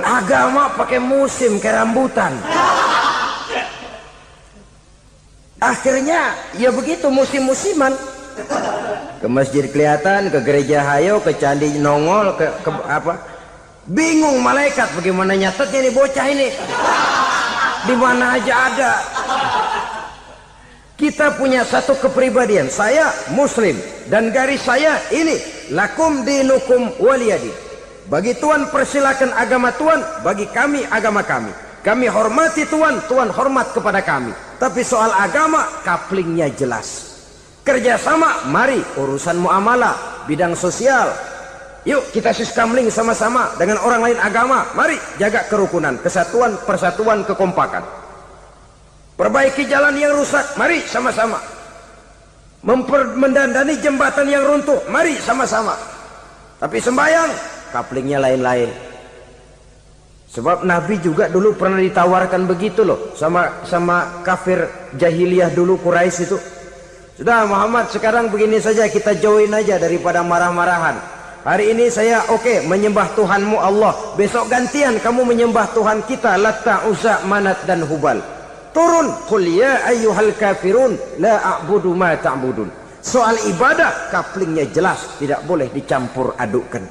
Agama pakai musim kayak rambutan. Akhirnya ya begitu, musim-musiman. Ke masjid kelihatan, ke gereja hayo, ke candi nongol, ke apa? Bingung malaikat bagaimana nyatetnya nih bocah ini. Di mana aja ada. Kita punya satu kepribadian. Saya muslim dan garis saya ini, lakum dinukum waliyadin. Bagi Tuhan persilakan agama Tuhan, bagi kami agama kami. Kami hormati Tuhan, Tuhan hormat kepada kami. Tapi soal agama, kaplingnya jelas. Kerjasama, mari urusan muamalah, bidang sosial. Yuk kita siskamling sama-sama dengan orang lain agama. Mari jaga kerukunan, kesatuan, persatuan, kekompakan. Perbaiki jalan yang rusak, mari sama-sama. Mendandani jembatan yang runtuh, mari sama-sama. Tapi sembahyang, kaplingnya lain-lain. Sebab Nabi juga dulu pernah ditawarkan begitu loh sama kafir jahiliyah dulu, Quraisy itu. Sudah Muhammad, sekarang begini saja, kita join aja daripada marah-marahan. Hari ini saya oke menyembah Tuhanmu Allah, besok gantian kamu menyembah Tuhan kita Latta, Uzza, Manat dan Hubal. Turun, qul ya ayyuhal kafirun la a'budu ma ta'budun. Soal ibadah kaplingnya jelas, tidak boleh dicampur adukkan.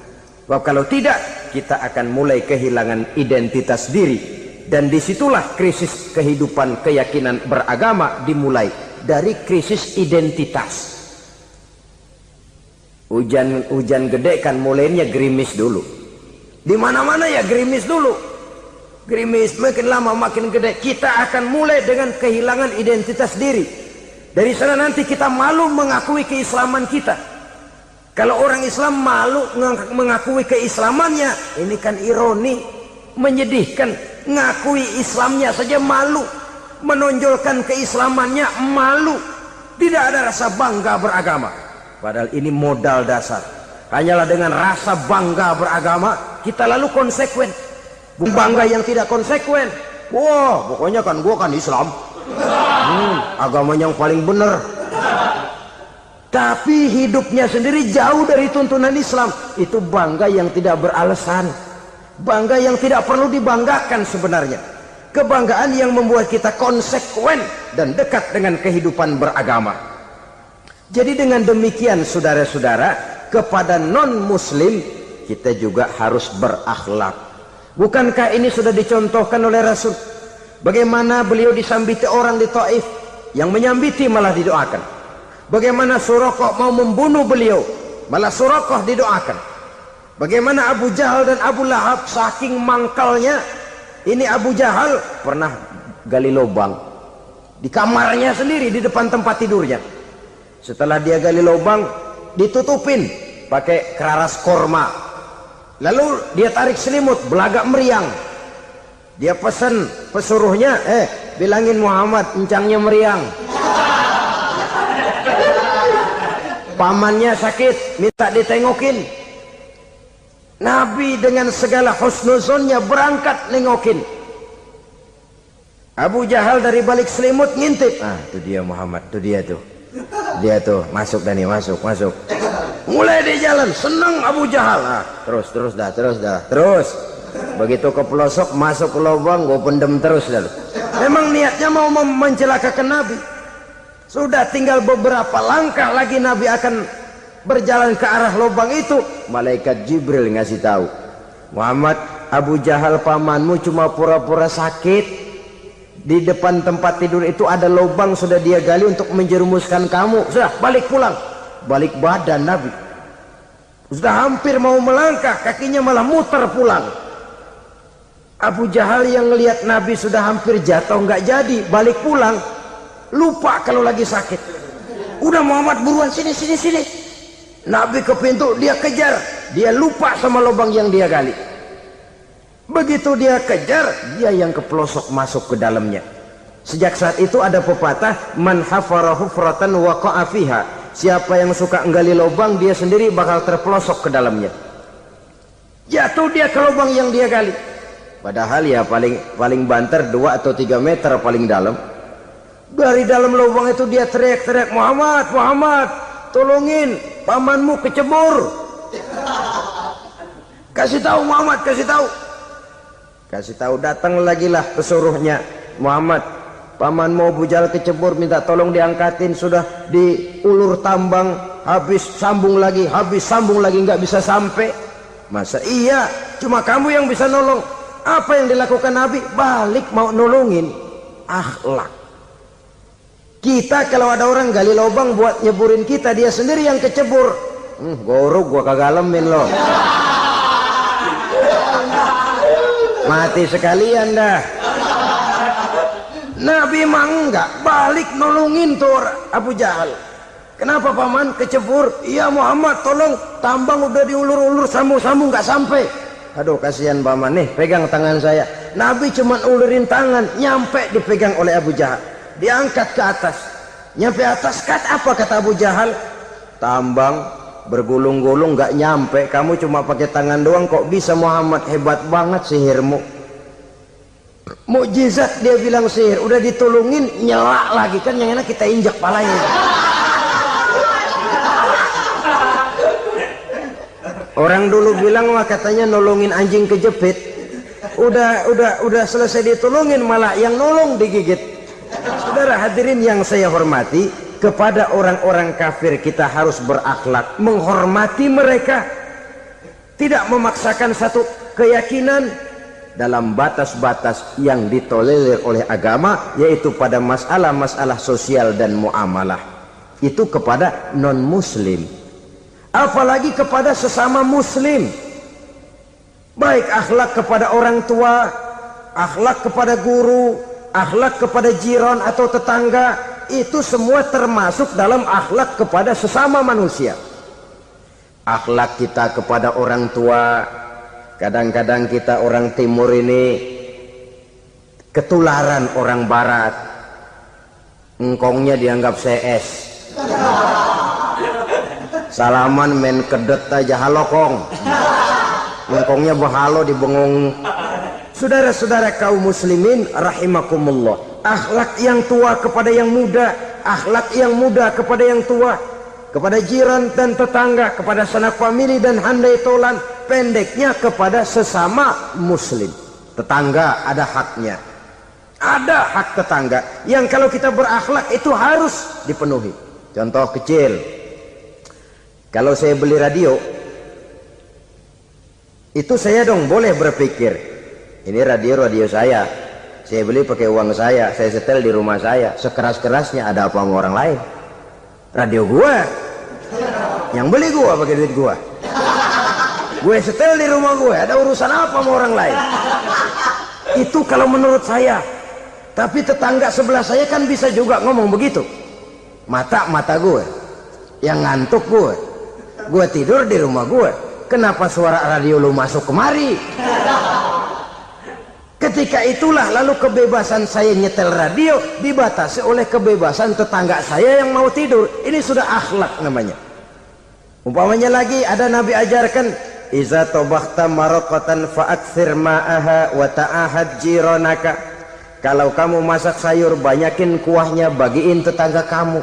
Sebab kalau tidak, kita akan mulai kehilangan identitas diri. Dan disitulah krisis kehidupan keyakinan beragama dimulai. Dari krisis identitas. Hujan gede kan mulainya gerimis dulu. Di mana-mana ya gerimis dulu. Gerimis makin lama makin gede. Kita akan mulai dengan kehilangan identitas diri. Dari sana nanti kita malu mengakui keislaman kita. Kalau orang Islam malu mengakui keislamannya, ini kan ironi, menyedihkan. Ngakui Islamnya saja malu, menonjolkan keislamannya malu. Tidak ada rasa bangga beragama. Padahal ini modal dasar. Hanyalah dengan rasa bangga beragama, kita lalu konsekuen. Bangga yang tidak konsekuen. Wah, pokoknya kan gua kan Islam. Agama yang paling benar. Tapi hidupnya sendiri jauh dari tuntunan Islam. Itu bangga yang tidak beralasan. Bangga yang tidak perlu dibanggakan sebenarnya. Kebanggaan yang membuat kita konsekuen dan dekat dengan kehidupan beragama. Jadi dengan demikian saudara-saudara, kepada non-muslim kita juga harus berakhlak. Bukankah ini sudah dicontohkan oleh Rasul? Bagaimana beliau disambiti orang di Taif, yang menyambiti malah didoakan. Bagaimana Suraqah mau membunuh beliau, malah Suraqah didoakan. Bagaimana Abu Jahal dan Abu Lahab saking mangkalnya. Ini Abu Jahal pernah gali lubang di kamarnya sendiri, di depan tempat tidurnya. Setelah dia gali lubang, ditutupin pakai keraras korma. Lalu dia tarik selimut, belagak meriang. Dia pesan pesuruhnya, bilangin Muhammad encangnya meriang. Pamannya sakit, minta ditengokin. Nabi dengan segala husnuzonnya berangkat nengokin. Abu Jahal dari balik selimut ngintip. Itu dia Muhammad, itu dia tuh. Dia tuh, masuk Dani, masuk. Mulai di jalan, senang Abu Jahal. Terus. Begitu ke pelosok, masuk ke lubang, gue pendem terus lalu. Memang niatnya mau mencelakakan Nabi. Sudah tinggal beberapa langkah lagi Nabi akan berjalan ke arah lubang itu. Malaikat Jibril ngasih tahu, Muhammad, Abu Jahal pamanmu cuma pura-pura sakit. Di depan tempat tidur itu ada lubang sudah dia gali untuk menjerumuskan kamu. Sudah, balik pulang. Balik badan Nabi. Sudah hampir mau melangkah, kakinya malah muter pulang. Abu Jahal yang ngelihat Nabi sudah hampir jatuh nggak jadi, balik pulang. Lupa kalau lagi sakit. Udah Muhammad buruan sini. Nabi ke pintu, dia kejar. Dia lupa sama lubang yang dia gali. Begitu dia kejar, dia yang ke pelosok masuk ke dalamnya. Sejak saat itu ada pepatah, man hafara hufratan waqa'a fiha. Siapa yang suka nggali lubang, dia sendiri bakal terpelosok ke dalamnya. Jatuh dia ke lubang yang dia gali. Padahal ya paling banter 2 atau 3 meter paling dalam. Dari dalam lubang itu dia teriak-teriak, Muhammad, tolongin, pamanmu kecebur. Kasih tahu Muhammad, kasih tahu, datang lagi lah pesuruhnya. Muhammad, pamanmu Abu Jahal kecebur, minta tolong diangkatin. Sudah diulur tambang, habis sambung lagi, nggak bisa sampai. Masa iya, cuma kamu yang bisa nolong. Apa yang dilakukan Nabi? Balik mau nolongin. Akhlak. Kita kalau ada orang gali lubang buat nyeburin kita, dia sendiri yang kecebur. Gorok gua kagak lemin loh. Mati sekalian dah. Nabi mah enggak, balik nolongin tuh Abu Jahal. Kenapa paman kecebur? Iya Muhammad, tolong, tambang udah diulur-ulur, sambung-sambung nggak sampai. Aduh kasihan paman, nih pegang tangan saya. Nabi cuma ulurin tangan, nyampe dipegang oleh Abu Jahal. Diangkat ke atas. Nyampe atas, apa kata Abu Jahal? Tambang bergulung-gulung nggak nyampe, kamu cuma pakai tangan doang kok bisa Muhammad, hebat banget sihirmu. Mukjizat dia bilang sihir, udah ditolongin nyelak lagi, kan yang enak kita injak palanya. Orang dulu bilang wah katanya nolongin anjing kejepit, udah selesai ditolongin malah yang nolong digigit. Saudara hadirin yang saya hormati, kepada orang-orang kafir kita harus berakhlak, menghormati mereka, tidak memaksakan satu keyakinan dalam batas-batas yang ditolerir oleh agama, yaitu pada masalah-masalah sosial dan muamalah. Itu kepada non-muslim, apalagi kepada sesama muslim. Baik akhlak kepada orang tua, akhlak kepada guru, akhlak kepada jiran atau tetangga, itu semua termasuk dalam akhlak kepada sesama manusia. Akhlak kita kepada orang tua, kadang-kadang kita orang timur ini ketularan orang barat. Engkongnya dianggap CS, salaman main kedet aja, halo kong, engkongnya bahalo dibengong. Saudara-saudara kaum muslimin rahimakumullah, akhlak yang tua kepada yang muda, akhlak yang muda kepada yang tua, kepada jiran dan tetangga, kepada sanak famili dan handai tolan, pendeknya kepada sesama muslim. Tetangga ada haknya, ada hak tetangga yang kalau kita berakhlak itu harus dipenuhi. Contoh kecil, kalau saya beli radio, itu saya dong boleh berpikir, ini radio saya beli pakai uang saya setel di rumah saya, sekeras-kerasnya ada apa sama orang lain? Radio gua, yang beli gua pakai duit gua, gue setel di rumah gue, ada urusan apa sama orang lain? Itu kalau menurut saya. Tapi tetangga sebelah saya kan bisa juga ngomong begitu, mata gue, Yang ngantuk gue tidur di rumah gue. Kenapa suara radio lu masuk kemari? Ketika itulah lalu kebebasan saya nyetel radio dibatasi oleh kebebasan tetangga saya yang mau tidur. Ini sudah akhlak namanya. Umpamanya lagi ada Nabi ajarkan, iza tobakhta maraqatan fa'akthir ma'aha wa ta'ahad jiranaka. Kalau kamu masak sayur, banyakin kuahnya, bagiin tetangga kamu.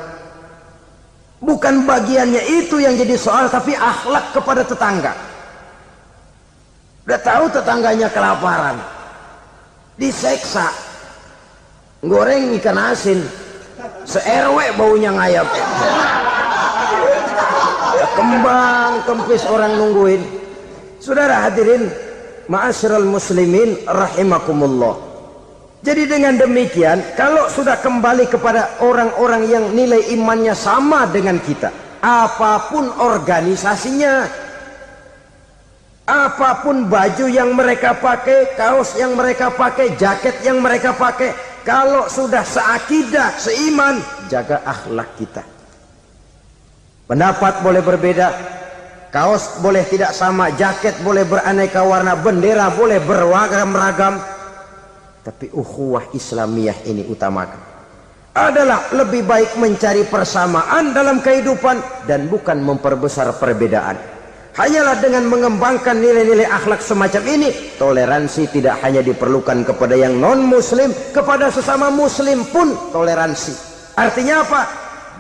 Bukan bagiannya itu yang jadi soal, tapi akhlak kepada tetangga. Udah tahu tetangganya kelaparan, diseksa, goreng ikan asin, se-RW baunya ngayap, kembang kempis orang nungguin. Saudara hadirin ma'asyiral muslimin rahimakumullah. Jadi dengan demikian, kalau sudah kembali kepada orang-orang yang nilai imannya sama dengan kita, apapun organisasinya, apapun baju yang mereka pakai, kaos yang mereka pakai, jaket yang mereka pakai, kalau sudah seakidah, seiman, jaga akhlak kita. Pendapat boleh berbeda, kaos boleh tidak sama, jaket boleh beraneka warna, bendera boleh beragam-ragam, tapi ukhuwah Islamiyah ini utamakan. Adalah lebih baik mencari persamaan dalam kehidupan dan bukan memperbesar perbedaan. Hanyalah dengan mengembangkan nilai-nilai akhlak semacam ini, toleransi tidak hanya diperlukan kepada yang non-muslim, kepada sesama muslim pun toleransi. Artinya apa?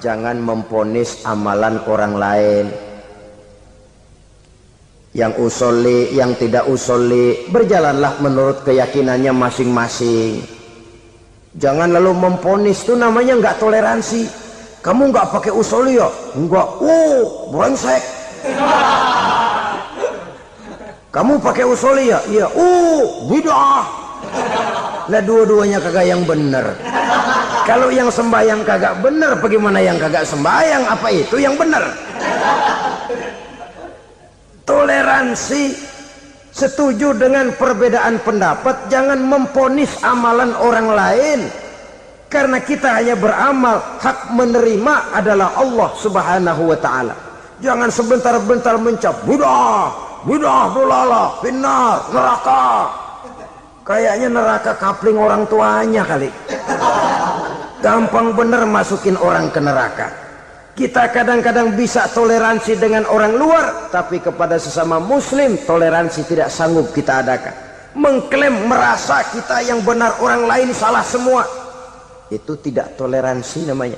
Jangan memponis amalan orang lain. Yang usolli, yang tidak usolli, berjalanlah menurut keyakinannya masing-masing. Jangan lalu memponis, itu namanya nggak toleransi. Kamu nggak pakai usolli ya? Enggak. Brengsek. Kamu pakai usolli ya? Iya. Bid'ah. Nah, dua-duanya kagak yang benar. Kalau yang sembahyang kagak benar, bagaimana yang kagak sembahyang? Apa itu yang benar? Toleransi, setuju dengan perbedaan pendapat, jangan memponis amalan orang lain. Karena kita hanya beramal, hak menerima adalah Allah Subhanahu wa ta'ala. Jangan sebentar-bentar mencap bid'ah dolalah, finnar, neraka. Kayaknya neraka kapling orang tuanya kali. Gampang bener masukin orang ke neraka. Kita kadang-kadang bisa toleransi dengan orang luar, tapi kepada sesama muslim toleransi tidak sanggup kita adakan. Mengklaim merasa kita yang benar, orang lain salah semua, itu tidak toleransi namanya.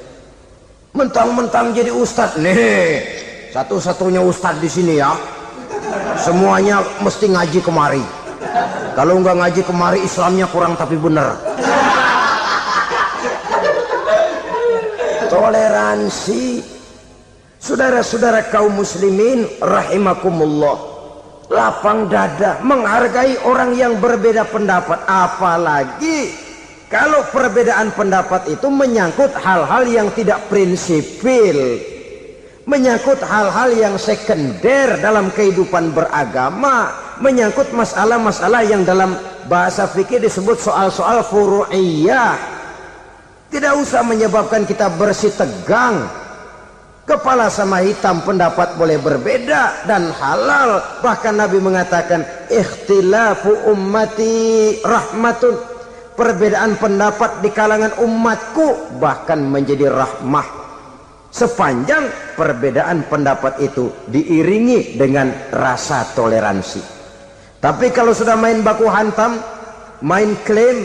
Mentang-mentang jadi ustadz, nih satu-satunya ustadz di sini ya, semuanya mesti ngaji kemari. Kalau nggak ngaji kemari Islamnya kurang tapi benar. Toleransi. Saudara-saudara kaum muslimin rahimakumullah, lapang dada menghargai orang yang berbeda pendapat, apalagi kalau perbedaan pendapat itu menyangkut hal-hal yang tidak prinsipil, menyangkut hal-hal yang sekunder dalam kehidupan beragama, menyangkut masalah-masalah yang dalam bahasa fikih disebut soal-soal furu'iyah. Tidak usah menyebabkan kita bersih tegang. Kepala sama hitam pendapat boleh berbeda dan halal. Bahkan Nabi mengatakan ikhtilafu ummati rahmatun. Perbedaan pendapat di kalangan umatku bahkan menjadi rahmah, sepanjang perbedaan pendapat itu diiringi dengan rasa toleransi. Tapi kalau sudah main baku hantam, main klaim,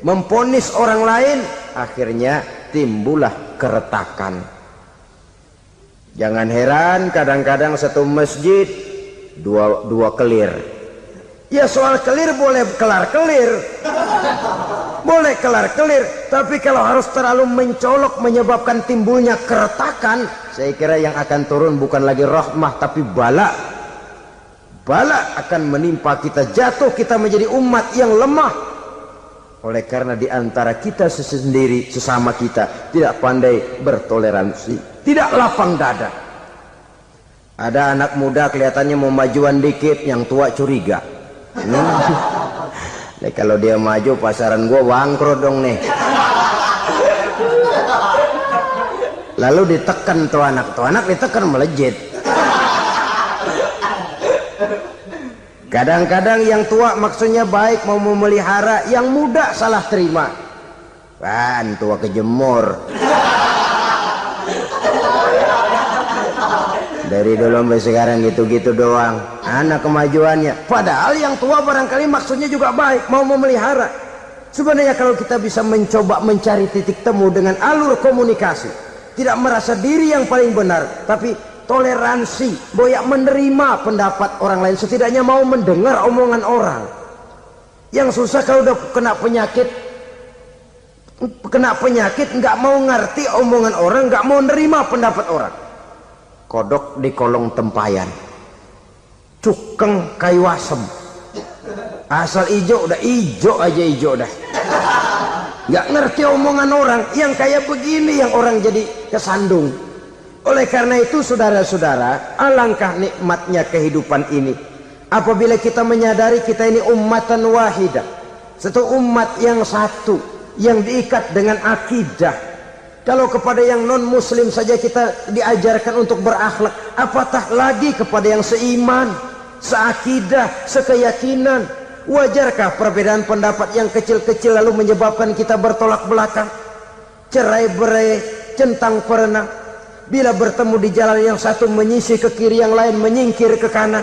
memponis orang lain, akhirnya timbullah keretakan. Jangan heran kadang-kadang satu masjid dua kelir. Ya soal kelir boleh kelar-kelir, boleh kelar-kelir, tapi kalau harus terlalu mencolok menyebabkan timbulnya keretakan, saya kira yang akan turun bukan lagi rahmah tapi bala. Bala akan menimpa kita, jatuh kita menjadi umat yang lemah. Oleh karena di antara kita sendiri, sesama kita tidak pandai bertoleransi, tidak lapang dada. Ada anak muda kelihatannya mau majuan dikit, yang tua curiga. Nih, kalau dia maju pasaran gua bangkrut dong nih. Lalu ditekan tuh anak ditekan melejit. Kadang-kadang yang tua maksudnya baik mau memelihara, yang muda salah terima. Kan tua kejemur. Dari dulu sampai sekarang gitu-gitu doang. Anak kemajuannya. Padahal yang tua barangkali maksudnya juga baik, mau memelihara. Sebenarnya kalau kita bisa mencoba mencari titik temu dengan alur komunikasi, tidak merasa diri yang paling benar, tapi toleransi, boyak menerima pendapat orang lain, setidaknya mau mendengar omongan orang. Yang susah kalau udah kena penyakit nggak mau ngerti omongan orang, nggak mau nerima pendapat orang. Kodok di kolong tempayan, cukeng kayu asem, asal ijo udah ijo aja ijo dah. Nggak ngerti omongan orang, yang kayak begini yang orang jadi kesandung. Oleh karena itu saudara-saudara, alangkah nikmatnya kehidupan ini apabila kita menyadari kita ini ummatan wahidah, satu umat yang satu, yang diikat dengan akidah. Kalau kepada yang non muslim saja kita diajarkan untuk berakhlak, apatah lagi kepada yang seiman, seakidah, sekeyakinan. Wajarkah perbedaan pendapat yang kecil-kecil lalu menyebabkan kita bertolak belakang, cerai-berai, centang perenang? Bila bertemu di jalan yang satu menyisih ke kiri, yang lain menyingkir ke kanan.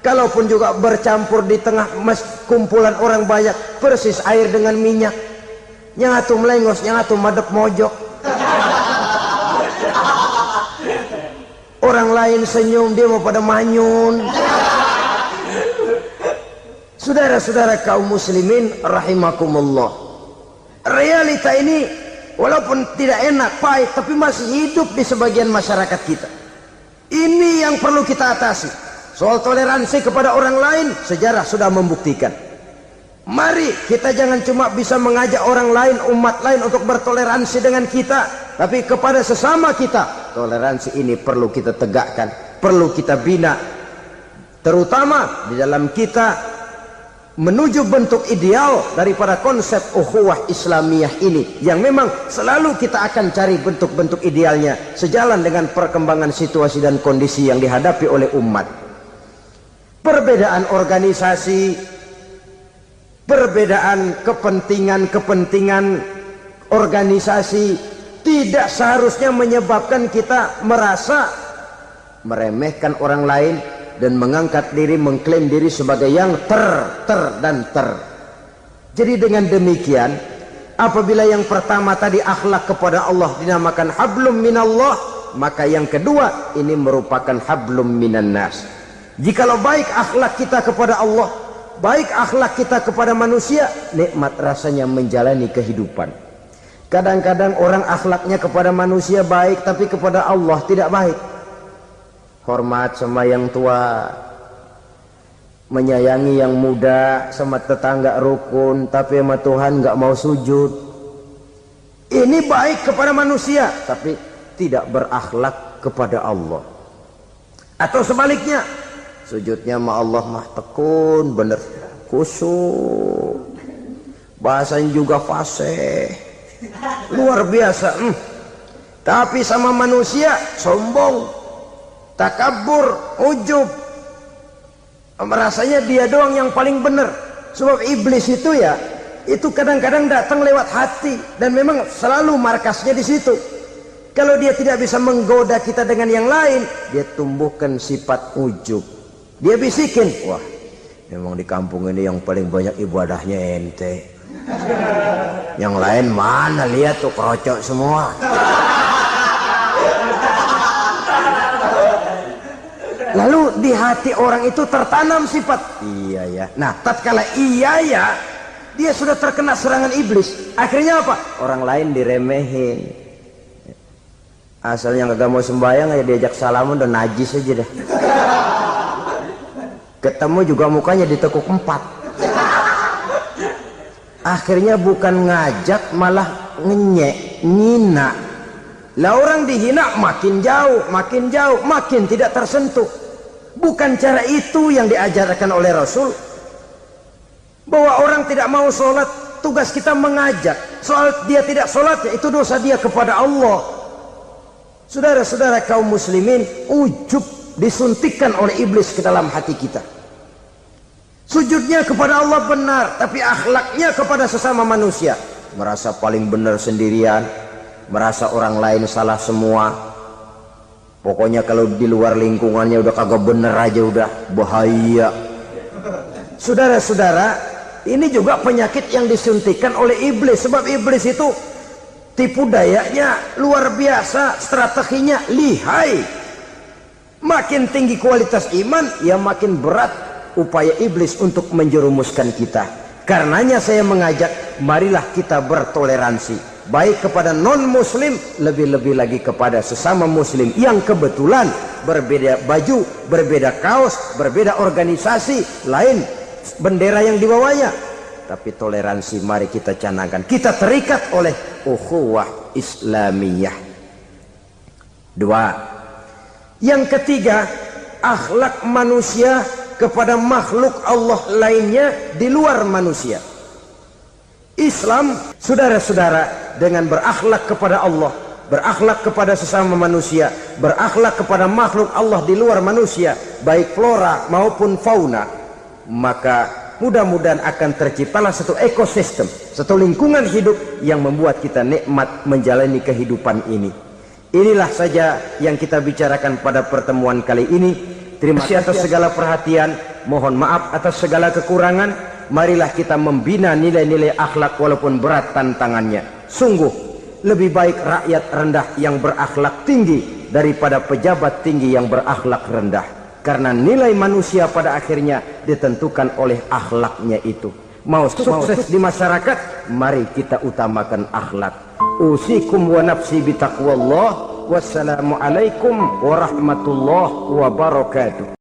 Kalaupun juga bercampur di tengah kumpulan orang banyak, persis air dengan minyak. Yang atu melengos, yang atu madep mojok. Orang lain senyum, dia mau pada manyun. Saudara-saudara kaum muslimin rahimakumullah, realita ini walaupun tidak enak, pahit, tapi masih hidup di sebagian masyarakat kita. Ini yang perlu kita atasi. Soal toleransi kepada orang lain, sejarah sudah membuktikan. Mari kita jangan cuma bisa mengajak orang lain, umat lain untuk bertoleransi dengan kita, tapi kepada sesama kita. Toleransi ini perlu kita tegakkan, perlu kita bina, terutama di dalam kita menuju bentuk ideal daripada konsep ukhuwah Islamiyah ini, yang memang selalu kita akan cari bentuk-bentuk idealnya sejalan dengan perkembangan situasi dan kondisi yang dihadapi oleh umat. Perbedaan organisasi, perbedaan kepentingan organisasi tidak seharusnya menyebabkan kita merasa meremehkan orang lain dan mengangkat diri, mengklaim diri sebagai yang ter. Jadi dengan demikian, apabila yang pertama tadi akhlak kepada Allah dinamakan hablum minallah, maka yang kedua ini merupakan hablum minan nas. Jikalau baik akhlak kita kepada Allah, baik akhlak kita kepada manusia, nikmat rasanya menjalani kehidupan. Kadang-kadang orang akhlaknya kepada manusia baik, tapi kepada Allah tidak baik. Hormat sama yang tua, menyayangi yang muda, sama tetangga rukun, tapi sama Tuhan nggak mau sujud. Ini baik kepada manusia, tapi tidak berakhlak kepada Allah. Atau sebaliknya, sujudnya sama Allah mah tekun, bener, khusyuk, bahasanya juga fasih, luar biasa. Tapi sama manusia sombong, takabur, ujub, merasanya dia doang yang paling benar. Sebab iblis itu ya, itu kadang-kadang datang lewat hati, dan memang selalu markasnya di situ. Kalau dia tidak bisa menggoda kita dengan yang lain, dia tumbuhkan sifat ujub. Dia bisikin, wah memang di kampung ini yang paling banyak ibadahnya ente, yang lain mana, lihat tuh kerocok semua. Lalu di hati orang itu tertanam sifat iya ya. Nah, tatkala iya ya, dia sudah terkena serangan iblis. Akhirnya apa? Orang lain diremehin. Asal yang kagak mau sembahyang aja diajak salaman udah najis aja dah. Ketemu juga mukanya ditekuk 4. Akhirnya bukan ngajak, malah ngenyek, ngina. Lah orang dihina makin jauh, makin tidak tersentuh. Bukan cara itu yang diajarkan oleh Rasul. Bahwa orang tidak mau sholat, tugas kita mengajak. Soal dia tidak sholat, ya itu dosa dia kepada Allah. Saudara-saudara kaum muslimin, ujub disuntikkan oleh iblis ke dalam hati kita. Sujudnya kepada Allah benar, tapi akhlaknya kepada sesama manusia. Merasa paling benar sendirian, merasa orang lain salah semua. Pokoknya kalau di luar lingkungannya udah kagak bener aja udah bahaya. Saudara-saudara, ini juga penyakit yang disuntikkan oleh iblis. Sebab iblis itu tipu dayanya luar biasa, strateginya lihai. Makin tinggi kualitas iman, ya makin berat upaya iblis untuk menjerumuskan kita. Karenanya saya mengajak, marilah kita bertoleransi, baik kepada non muslim, lebih-lebih lagi kepada sesama muslim yang kebetulan berbeda baju, berbeda kaos, berbeda organisasi, lain bendera yang dibawanya. Tapi toleransi mari kita canangkan. Kita terikat oleh ukhuwah Islamiyah. 2. Yang ketiga, akhlak manusia kepada makhluk Allah lainnya di luar manusia. Islam, saudara-saudara, dengan berakhlak kepada Allah, berakhlak kepada sesama manusia, berakhlak kepada makhluk Allah di luar manusia, baik flora maupun fauna, maka mudah-mudahan akan terciptalah satu ekosistem, satu lingkungan hidup yang membuat kita nikmat menjalani kehidupan ini. Inilah saja yang kita bicarakan pada pertemuan kali ini. Terima kasih atas segala perhatian, mohon maaf atas segala kekurangan. Marilah kita membina nilai-nilai akhlak walaupun berat tantangannya. Sungguh lebih baik rakyat rendah yang berakhlak tinggi daripada pejabat tinggi yang berakhlak rendah. Karena nilai manusia pada akhirnya ditentukan oleh akhlaknya itu. Mau sukses di masyarakat, mari kita utamakan akhlak. Usikum wa nafsi bitaqwallah. Wassalamualaikum warahmatullahi wabarakatuh.